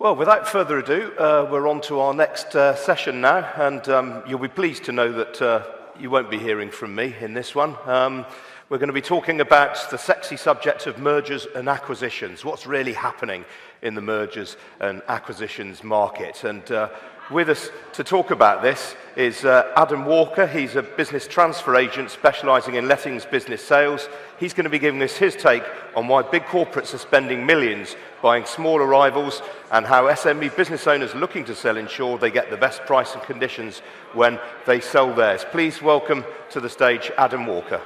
Well, without further ado, we're on to our next session now, and you'll be pleased to know that you won't be hearing from me in this one. We're going to be talking about the sexy subject of mergers and acquisitions, what's really happening in the mergers and acquisitions market. And with us to talk about this is Adam Walker. He's a business transfer agent specialising in lettings business sales. He's going to be giving us his take on why big corporates are spending millions buying smaller rivals and how SME business owners looking to sell ensure they get the best price and conditions when they sell theirs. Please welcome to the stage Adam Walker.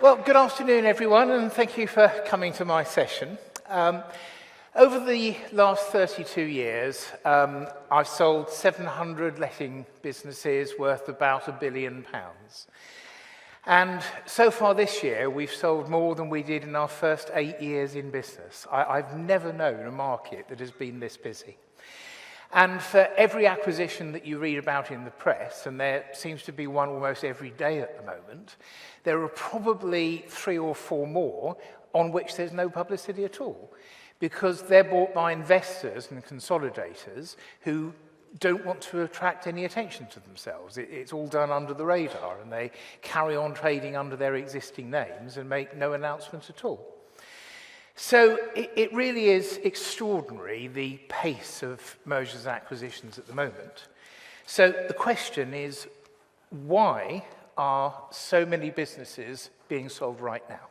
Well, good afternoon, everyone, and thank you for coming to my session. Over the last 32 years, I've sold 700 letting businesses worth about £1 billion. And so far this year, we've sold more than we did in our first 8 years in business. I've never known a market that has been this busy. And for every acquisition that you read about in the press, and there seems to be one almost every day at the moment, there are probably 3 or 4 more on which there's no publicity at all, because they're bought by investors and consolidators who don't want to attract any attention to themselves. It's all done under the radar, and they carry on trading under their existing names and make no announcement at all. So it really is extraordinary, the pace of mergers and acquisitions at the moment. So the question is, why are so many businesses being sold right now?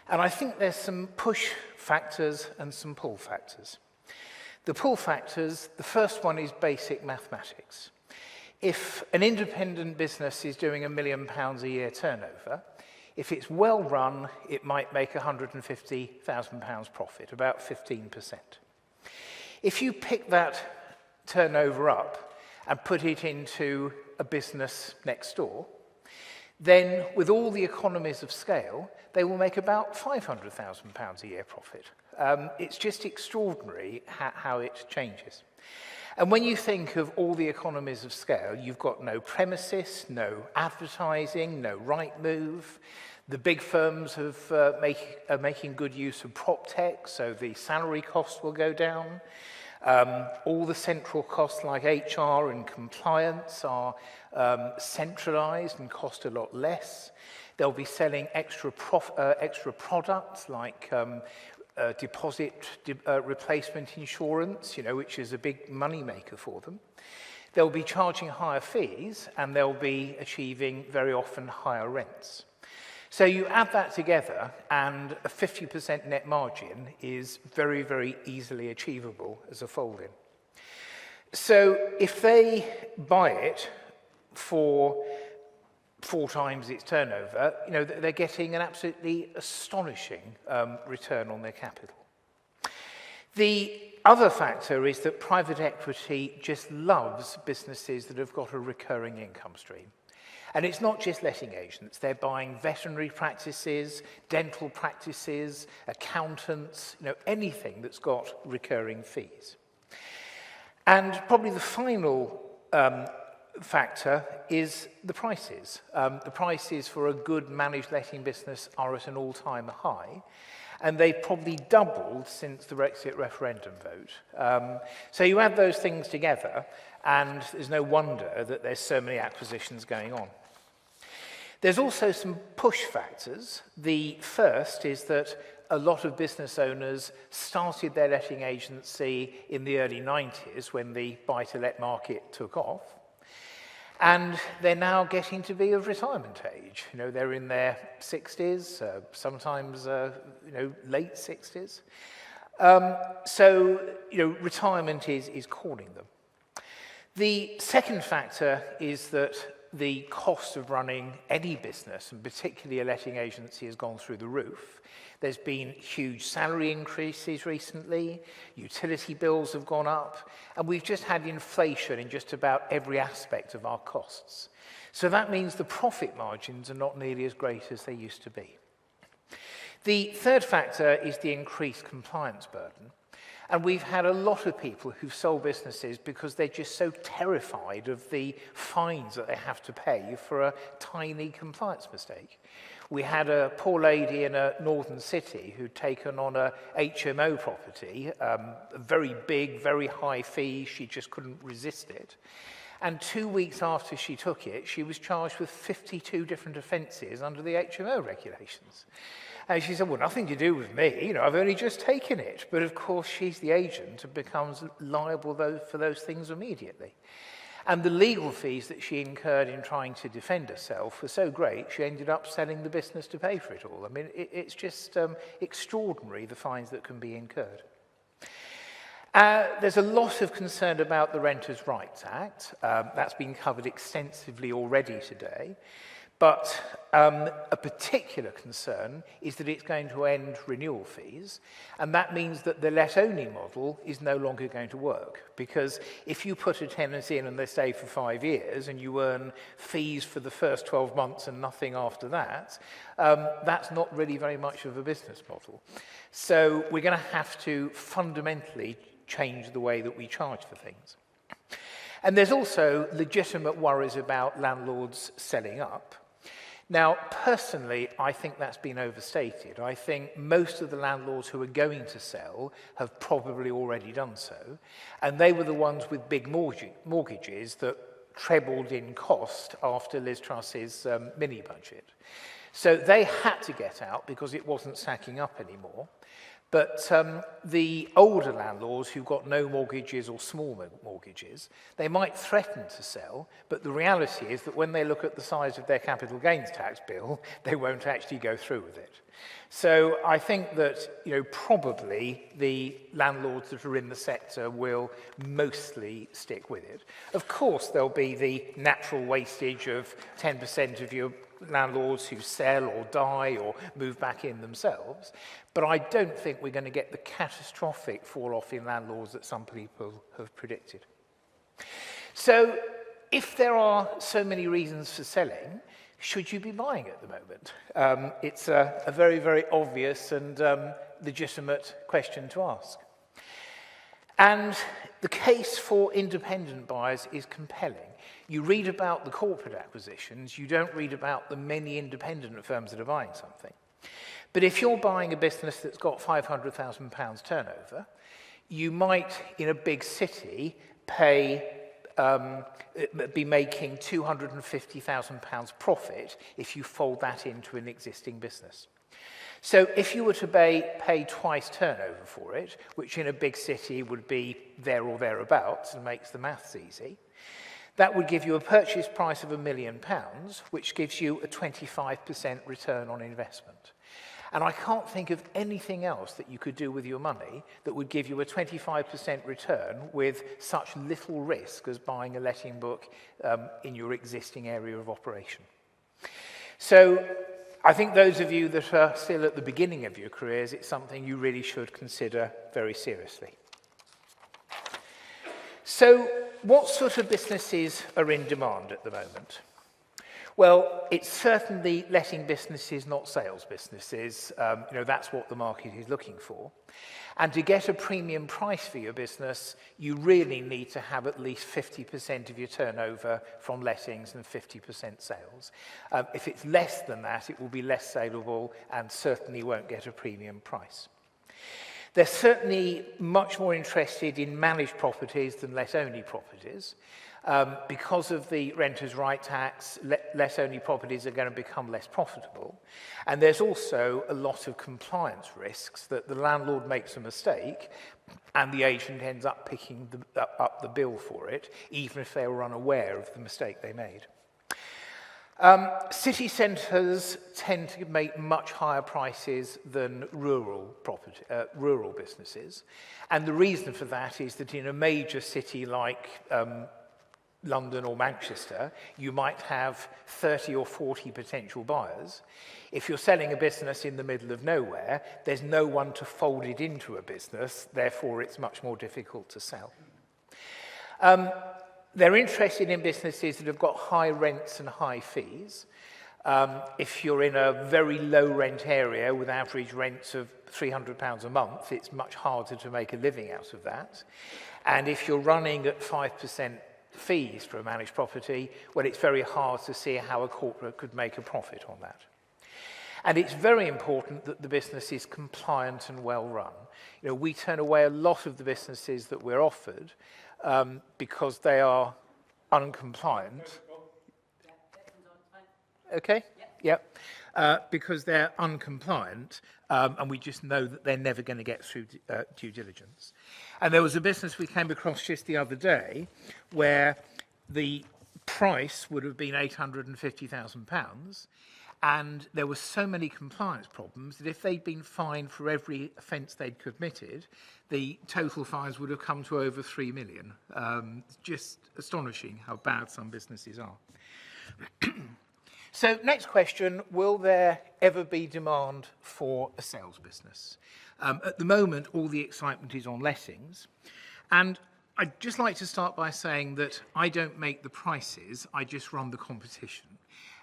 And I think there's some push factors and some pull factors. The pull factors, the first one is basic mathematics. If an independent business is doing £1 million a year turnover, if it's well run, it might make £150,000 profit, about 15%. If you pick that turnover up and put it into a business next door, then with all the economies of scale, they will make about £500,000 a year profit. It's just extraordinary how it changes. And when you think of all the economies of scale, you've got no premises, no advertising, no right move. The big firms are making good use of prop tech, so the salary costs will go down. All the central costs like HR and compliance are centralized and cost a lot less. They'll be selling extra products like deposit replacement insurance, which is a big money maker for them. They'll be charging higher fees, and they'll be achieving very often higher rents. So you add that together, and a 50% net margin is very, very easily achievable as a fold-in. So if they buy it for 4 times its turnover, they're getting an absolutely astonishing return on their capital. The other factor is that private equity just loves businesses that have got a recurring income stream. And it's not just letting agents, they're buying veterinary practices, dental practices, accountants, anything that's got recurring fees. And probably the final factor is the prices. The prices for a good managed letting business are at an all-time high, and they've probably doubled since the Brexit referendum vote. So you add those things together, and there's no wonder that there's so many acquisitions going on. There's also some push factors. The first is that a lot of business owners started their letting agency in the early 90s when the buy-to-let market took off. And they're now getting to be of retirement age. They're in their 60s, sometimes, late 60s. So retirement is calling them. The second factor is that the cost of running any business, and particularly a letting agency, has gone through the roof. There's been huge salary increases recently, utility bills have gone up, and we've just had inflation in just about every aspect of our costs. So that means the profit margins are not nearly as great as they used to be. The third factor is the increased compliance burden. And we've had a lot of people who've sold businesses because they're just so terrified of the fines that they have to pay for a tiny compliance mistake. We had a poor lady in a northern city who'd taken on a HMO property, a very big, very high fee. She just couldn't resist it. And 2 weeks after she took it, she was charged with 52 different offences under the HMO regulations. And she said, well, nothing to do with me. I've only just taken it. But of course, she's the agent and becomes liable for those things immediately. And the legal fees that she incurred in trying to defend herself were so great, she ended up selling the business to pay for it all. I mean, it's just extraordinary, the fines that can be incurred. There's a lot of concern about the Renters' Rights Act. That's been covered extensively already today. But a particular concern is that it's going to end renewal fees, and that means that the let-only model is no longer going to work. Because if you put a tenant in and they stay for 5 years and you earn fees for the first 12 months and nothing after that, that's not really very much of a business model. So we're going to have to fundamentally change the way that we charge for things. And there's also legitimate worries about landlords selling up. Now, personally, I think that's been overstated. I think most of the landlords who are going to sell have probably already done so, and they were the ones with big mortgages that trebled in cost after Liz Truss's mini-budget. So they had to get out because it wasn't stacking up anymore. But the older landlords who've got no mortgages or small mortgages, they might threaten to sell, but the reality is that when they look at the size of their capital gains tax bill, they won't actually go through with it. So I think that, probably the landlords that are in the sector will mostly stick with it. Of course, there'll be the natural wastage of 10% of your landlords who sell or die or move back in themselves. But I don't think we're going to get the catastrophic fall-off in landlords that some people have predicted. So if there are so many reasons for selling, should you be buying at the moment? It's a very, very obvious and legitimate question to ask. And the case for independent buyers is compelling. You read about the corporate acquisitions, you don't read about the many independent firms that are buying something. But if you're buying a business that's got £500,000 turnover, you might, in a big city, be making £250,000 profit if you fold that into an existing business. So if you were to pay twice turnover for it, which in a big city would be there or thereabouts and makes the maths easy, that would give you a purchase price of £1 million, which gives you a 25% return on investment. And I can't think of anything else that you could do with your money that would give you a 25% return with such little risk as buying a letting book in your existing area of operation. So I think those of you that are still at the beginning of your careers, it's something you really should consider very seriously. So what sort of businesses are in demand at the moment? Well, it's certainly letting businesses, not sales businesses. That's what the market is looking for. And to get a premium price for your business, you really need to have at least 50% of your turnover from lettings and 50% sales. If it's less than that, it will be less saleable and certainly won't get a premium price. They're certainly much more interested in managed properties than let-only properties. Because of the Renters' Rights Act, let-only properties are going to become less profitable. And there's also a lot of compliance risks that the landlord makes a mistake and the agent ends up picking up the bill for it, even if they were unaware of the mistake they made. City centres tend to make much higher prices than rural businesses. And the reason for that is that in a major city like London or Manchester, you might have 30 or 40 potential buyers. If you're selling a business in the middle of nowhere, there's no one to fold it into a business, therefore it's much more difficult to sell. They're interested in businesses that have got high rents and high fees. If you're in a very low rent area with average rents of £300 a month, it's much harder to make a living out of that. And if you're running at 5% fees for a managed property, well, it's very hard to see how a corporate could make a profit on that. And it's very important that the business is compliant and well run. You know, we turn away a lot of the businesses that we're offered because they are uncompliant. Okay? Yep. Because they're uncompliant, and we just know that they're never going to get through due diligence. And there was a business we came across just the other day where the price would have been £850,000, and there were so many compliance problems that if they'd been fined for every offence they'd committed, the total fines would have come to over 3 million. Just astonishing how bad some businesses are. So next question, will there ever be demand for a sales business? At the moment, all the excitement is on lettings. And I'd just like to start by saying that I don't make the prices, I just run the competition.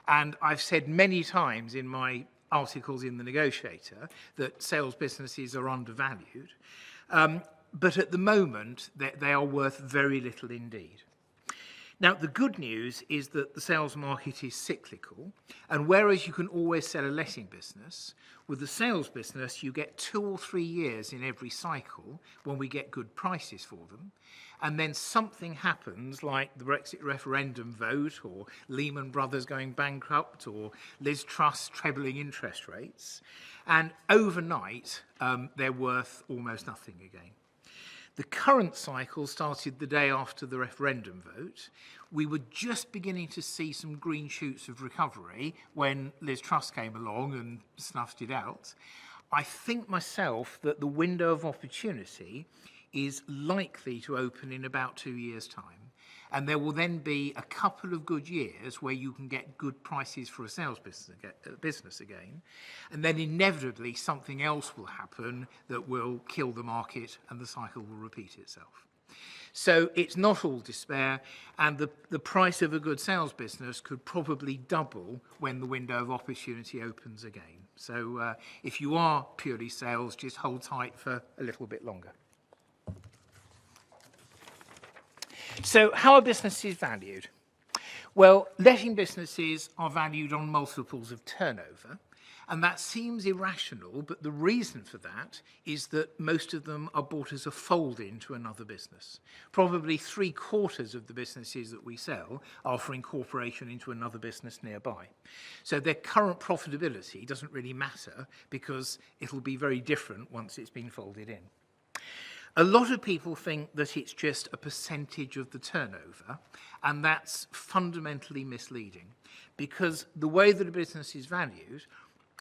And I've said many times in my articles in The Negotiator that sales businesses are undervalued. But at the moment, they are worth very little indeed. Now, the good news is that the sales market is cyclical, and whereas you can always sell a letting business, with the sales business you get 2 or 3 years in every cycle when we get good prices for them, and then something happens like the Brexit referendum vote, or Lehman Brothers going bankrupt, or Liz Truss trebling interest rates, and overnight they're worth almost nothing again. The current cycle started the day after the referendum vote. We were just beginning to see some green shoots of recovery when Liz Truss came along and snuffed it out. I think myself that the window of opportunity is likely to open in about 2 years' time. And there will then be a couple of good years where you can get good prices for a sales business again. And then inevitably something else will happen that will kill the market and the cycle will repeat itself. So it's not all despair, and the price of a good sales business could probably double when the window of opportunity opens again. So if you are purely sales, just hold tight for a little bit longer. So how are businesses valued? Well, letting businesses are valued on multiples of turnover, and that seems irrational, but the reason for that is that most of them are bought as a fold into another business. Probably 3/4 of the businesses that we sell are for incorporation into another business nearby. So their current profitability doesn't really matter because it'll be very different once it's been folded in. A lot of people think that it's just a percentage of the turnover, and that's fundamentally misleading because the way that a business is valued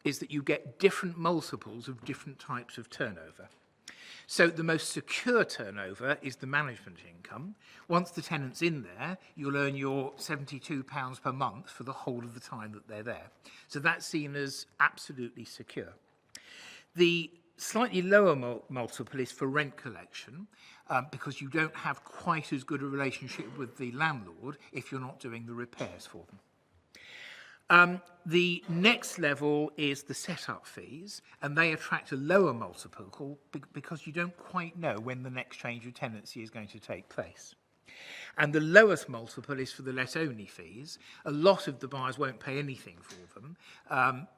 is that you get different multiples of different types of turnover. So the most secure turnover is the management income. Once the tenant's in there, you'll earn your £72 per month for the whole of the time that they're there. So that's seen as absolutely secure. The slightly lower multiple is for rent collection because you don't have quite as good a relationship with the landlord if you're not doing the repairs for them. The next level is the setup fees, and they attract a lower multiple because you don't quite know when the next change of tenancy is going to take place. And the lowest multiple is for the let-only fees. A lot of the buyers won't pay anything for them,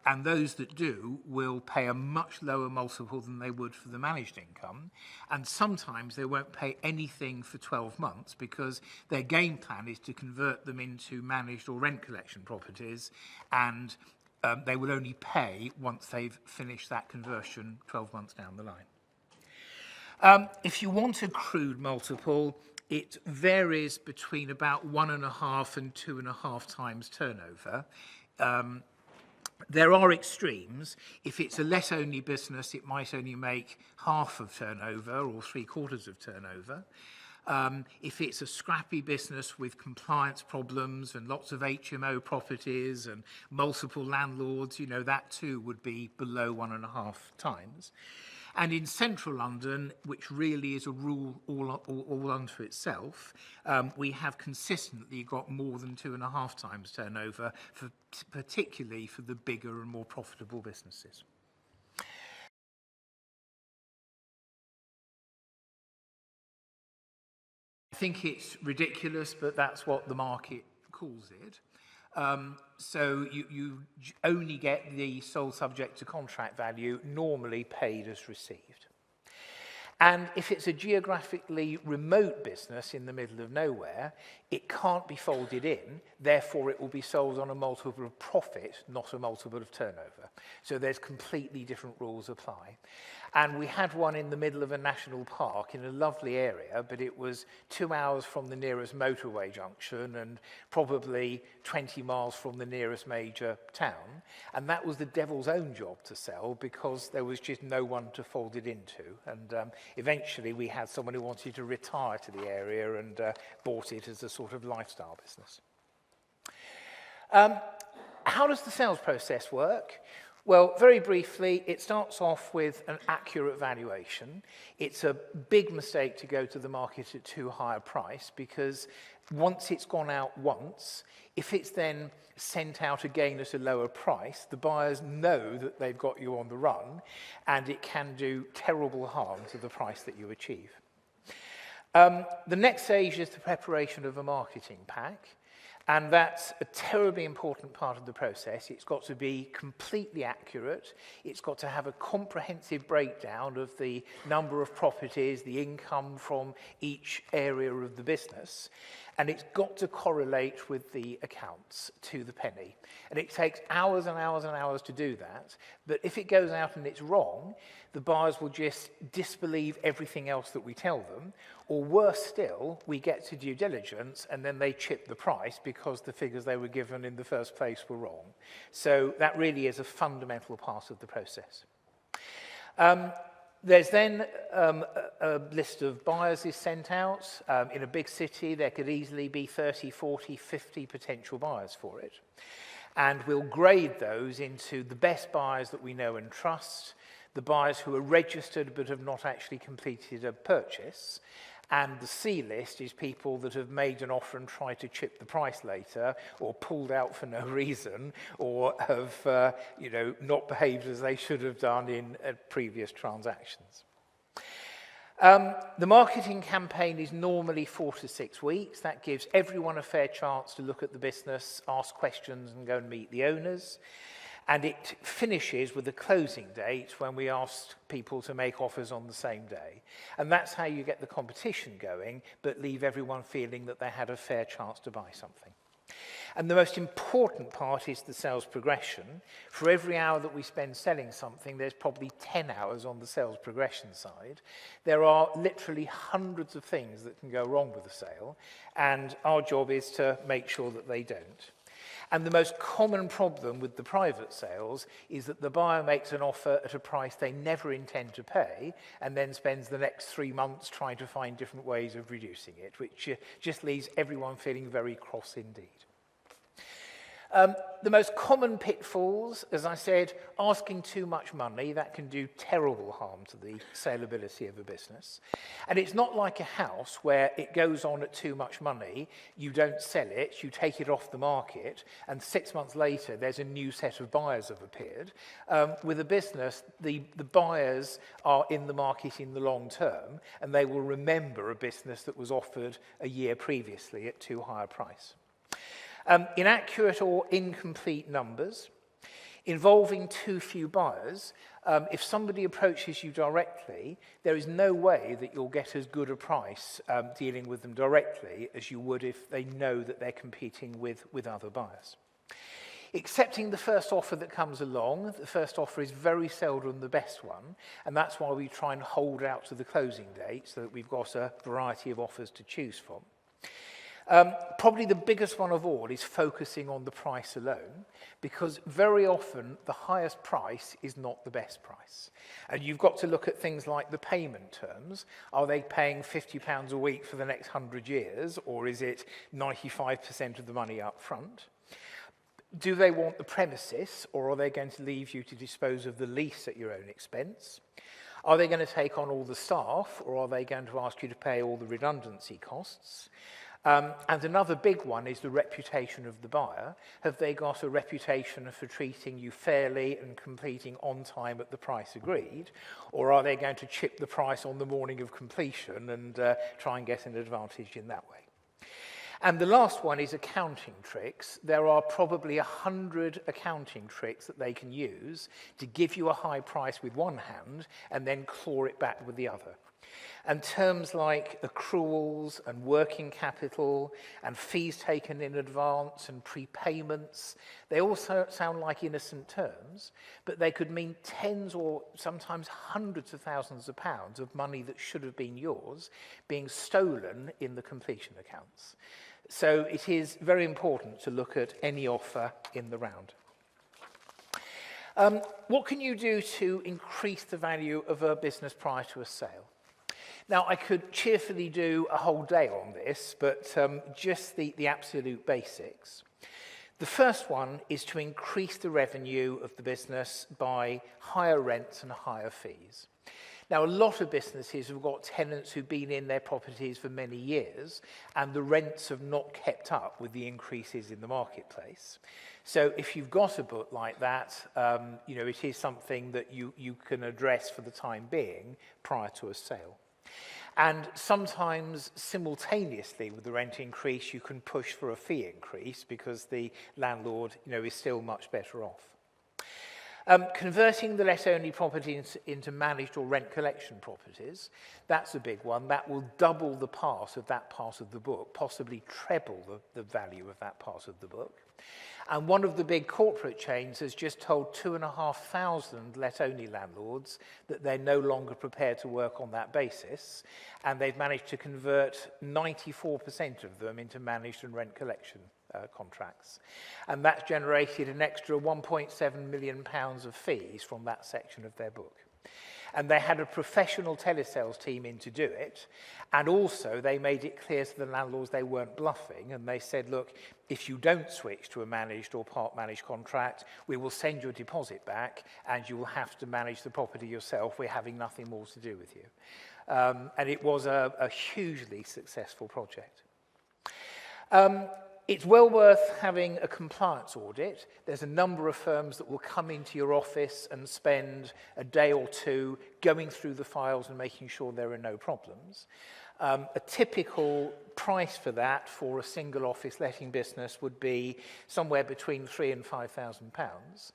and those that do will pay a much lower multiple than they would for the managed income. And sometimes they won't pay anything for 12 months because their game plan is to convert them into managed or rent collection properties, and they will only pay once they've finished that conversion 12 months down the line. If you want a crude multiple, it varies between about 1.5 and 2.5 times turnover. There are extremes. If it's a let-only business, it might only make half of turnover or 3/4 of turnover. If it's a scrappy business with compliance problems and lots of HMO properties and multiple landlords, you know, that too would be below 1.5 times. And in central London, which really is a rule all unto itself, we have consistently got more than 2.5 times turnover, particularly for the bigger and more profitable businesses. I think it's ridiculous, but that's what the market calls it. So you only get the sole subject to contract value, normally paid as received. And if it's a geographically remote business in the middle of nowhere, it can't be folded in, therefore it will be sold on a multiple of profit, not a multiple of turnover. So there's completely different rules apply. And we had one in the middle of a national park in a lovely area, but it was 2 hours from the nearest motorway junction and probably 20 miles from the nearest major town. And that was the devil's own job to sell because there was just no one to fold it into. And eventually we had someone who wanted to retire to the area and bought it as a sort of lifestyle business. How does the sales process work? Well, very briefly, it starts off with an accurate valuation. It's a big mistake to go to the market at too high a price because once it's gone out once, if it's then sent out again at a lower price, the buyers know that they've got you on the run and it can do terrible harm to the price that you achieve. The next stage is the preparation of a marketing pack. And that's a terribly important part of the process. It's got to be completely accurate. It's got to have a comprehensive breakdown of the number of properties, the income from each area of the business. And it's got to correlate with the accounts to the penny. And it takes hours and hours and hours to do that. But if it goes out and it's wrong, the buyers will just disbelieve everything else that we tell them. Or worse still, we get to due diligence and then they chip the price because the figures they were given in the first place were wrong. So that really is a fundamental part of the process. There's then a list of buyers is sent out. In a big city, there could easily be 30, 40, 50 potential buyers for it. And we'll grade those into the best buyers that we know and trust, the buyers who are registered but have not actually completed a purchase, and the C list is people that have made an offer and tried to chip the price later, or pulled out for no reason, or have not behaved as they should have done in previous transactions. The marketing campaign is normally 4 to 6 weeks. That gives everyone a fair chance to look at the business, ask questions, and go and meet the owners. And it finishes with a closing date when we ask people to make offers on the same day. And that's how you get the competition going, but leave everyone feeling that they had a fair chance to buy something. And the most important part is the sales progression. For every hour that we spend selling something, there's probably 10 hours on the sales progression side. There are literally hundreds of things that can go wrong with a sale, and our job is to make sure that they don't. And the most common problem with the private sales is that the buyer makes an offer at a price they never intend to pay and then spends the next 3 months trying to find different ways of reducing it, which just leaves everyone feeling very cross indeed. The most common pitfalls, as I said, asking too much money, that can do terrible harm to the saleability of a business. And it's not like a house where it goes on at too much money, you don't sell it, you take it off the market, and 6 months later there's a new set of buyers have appeared. With a business, the buyers are in the market in the long term, and they will remember a business that was offered a year previously at too high a price. Inaccurate or incomplete numbers, involving too few buyers. If somebody approaches you directly, there is no way that you'll get as good a price dealing with them directly as you would if they know that they're competing with other buyers. Accepting the first offer that comes along, the first offer is very seldom the best one, and that's why we try and hold out to the closing date so that we've got a variety of offers to choose from. Probably the biggest one of all is focusing on the price alone, because very often the highest price is not the best price. And you've got to look at things like the payment terms. Are they paying £50 a week for the next 100 years, or is it 95% of the money up front? Do they want the premises, or are they going to leave you to dispose of the lease at your own expense? Are they going to take on all the staff, or are they going to ask you to pay all the redundancy costs? And another big one is the reputation of the buyer. Have they got a reputation for treating you fairly and completing on time at the price agreed? Or are they going to chip the price on the morning of completion and try and get an advantage in that way? And the last one is accounting tricks. There are probably 100 accounting tricks that they can use to give you a high price with one hand and then claw it back with the other. And terms like accruals and working capital and fees taken in advance and prepayments, they all sound like innocent terms, but they could mean tens or sometimes hundreds of thousands of pounds of money that should have been yours being stolen in the completion accounts. So it is very important to look at any offer in the round. What can you do to increase the value of a business prior to a sale? Now, I could cheerfully do a whole day on this, but just the absolute basics. The first one is to increase the revenue of the business by higher rents and higher fees. Now, a lot of businesses have got tenants who've been in their properties for many years, and the rents have not kept up with the increases in the marketplace. So if you've got a book like that, it is something that you can address for the time being prior to a sale. And sometimes simultaneously with the rent increase, you can push for a fee increase because the landlord, is still much better off. Converting the let-only properties into managed or rent collection properties, that's a big one. That will double the part of that part of the book, possibly treble the value of that part of the book. And one of the big corporate chains has just told 2,500 let-only landlords that they're no longer prepared to work on that basis, and they've managed to convert 94% of them into managed and rent collection contracts. And that's generated an extra £1.7 million of fees from that section of their book. And they had a professional telesales team in to do it. And also they made it clear to the landlords they weren't bluffing. And they said, look, if you don't switch to a managed or part managed contract, we will send your deposit back and you will have to manage the property yourself. We're having nothing more to do with you. And it was a hugely successful project. It's well worth having a compliance audit. There's a number of firms that will come into your office and spend a day or two going through the files and making sure there are no problems. A typical price for that for a single office letting business would be somewhere between £3,000 and £5,000.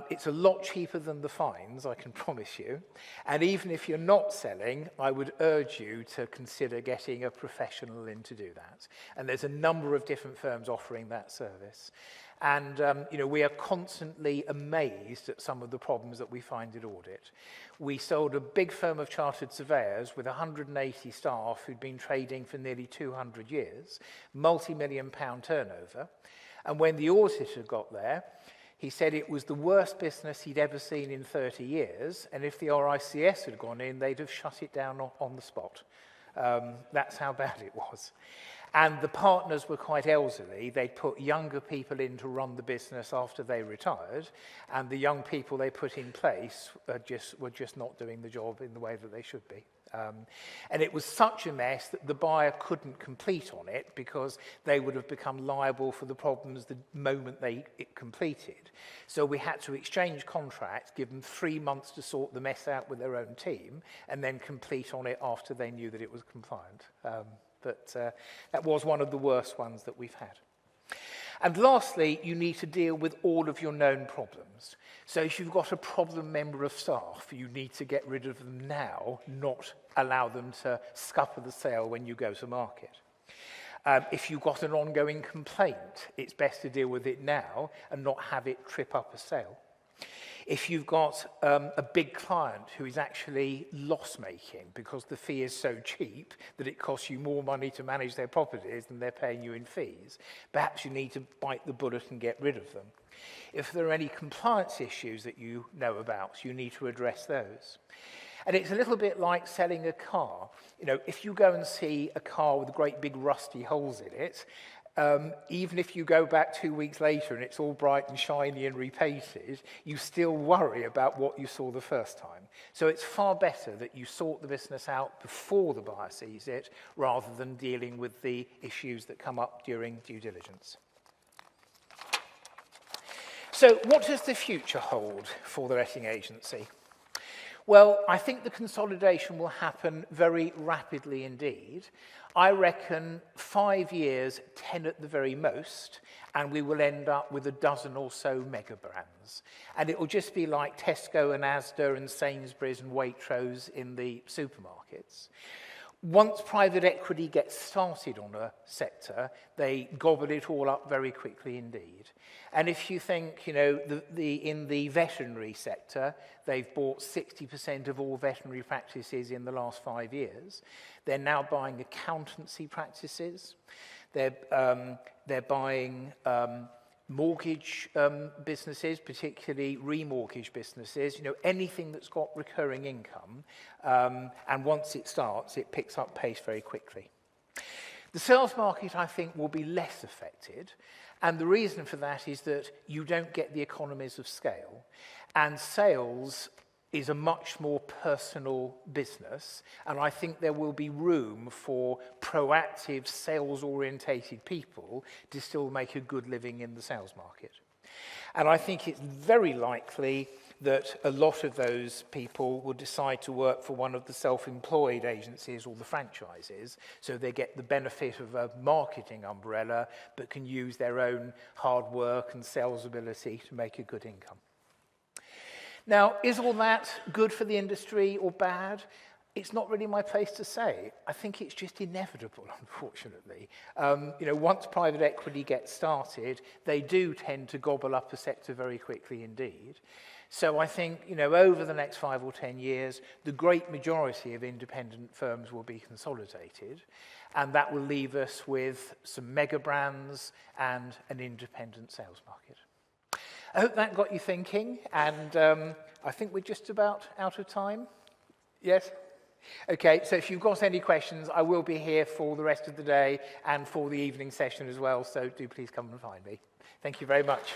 It's a lot cheaper than the fines, I can promise you. And even if you're not selling, I would urge you to consider getting a professional in to do that. And there's a number of different firms offering that service. And, we are constantly amazed at some of the problems that we find at audit. We sold a big firm of chartered surveyors with 180 staff who'd been trading for nearly 200 years, multi-million-pound turnover. And when the auditor got there, he said it was the worst business he'd ever seen in 30 years, and if the RICS had gone in, they'd have shut it down on the spot. That's how bad it was. And the partners were quite elderly. They'd put younger people in to run the business after they retired, and the young people they put in place were just not doing the job in the way that they should be. And it was such a mess that the buyer couldn't complete on it because they would have become liable for the problems the moment it completed. So we had to exchange contracts, give them 3 months to sort the mess out with their own team, and then complete on it after they knew that it was compliant. But that was one of the worst ones that we've had. And lastly, you need to deal with all of your known problems. So if you've got a problem member of staff, you need to get rid of them now, not allow them to scupper the sale when you go to market. If you've got an ongoing complaint, it's best to deal with it now and not have it trip up a sale. If you've got a big client who is actually loss-making because the fee is so cheap that it costs you more money to manage their properties than they're paying you in fees, perhaps you need to bite the bullet and get rid of them. If there are any compliance issues that you know about, you need to address those. And it's a little bit like selling a car. If you go and see a car with great big rusty holes in it, even if you go back 2 weeks later and it's all bright and shiny and repainted, you still worry about what you saw the first time. So it's far better that you sort the business out before the buyer sees it, rather than dealing with the issues that come up during due diligence. So what does the future hold for the letting agency? Well, I think the consolidation will happen very rapidly indeed. I reckon 5 years, 10 at the very most, and we will end up with a dozen or so mega brands. And it will just be like Tesco and Asda and Sainsbury's and Waitrose in the supermarkets. Once private equity gets started on a sector, they gobble it all up very quickly indeed. And if you think, you know, in the veterinary sector, they've bought 60% of all veterinary practices in the last 5 years. They're now buying accountancy practices. They're buying mortgage businesses, particularly remortgage businesses, you know, anything that's got recurring income, and once it starts, it picks up pace very quickly. The sales market, I think, will be less affected, and the reason for that is that you don't get the economies of scale, and sales is a much more personal business, and I think there will be room for proactive, sales-orientated people to still make a good living in the sales market. And I think it's very likely that a lot of those people will decide to work for one of the self-employed agencies or the franchises, so they get the benefit of a marketing umbrella, but can use their own hard work and sales ability to make a good income. Now, is all that good for the industry or bad? It's not really my place to say. I think it's just inevitable, unfortunately. You know, once private equity gets started, they do tend to gobble up a sector very quickly indeed. So I think, you know, over the next 5 or 10 years, the great majority of independent firms will be consolidated, and that will leave us with some mega brands and an independent sales market. I hope that got you thinking, and I think we're just about out of time. Yes? Okay, so if you've got any questions, I will be here for the rest of the day and for the evening session as well, so do please come and find me. Thank you very much.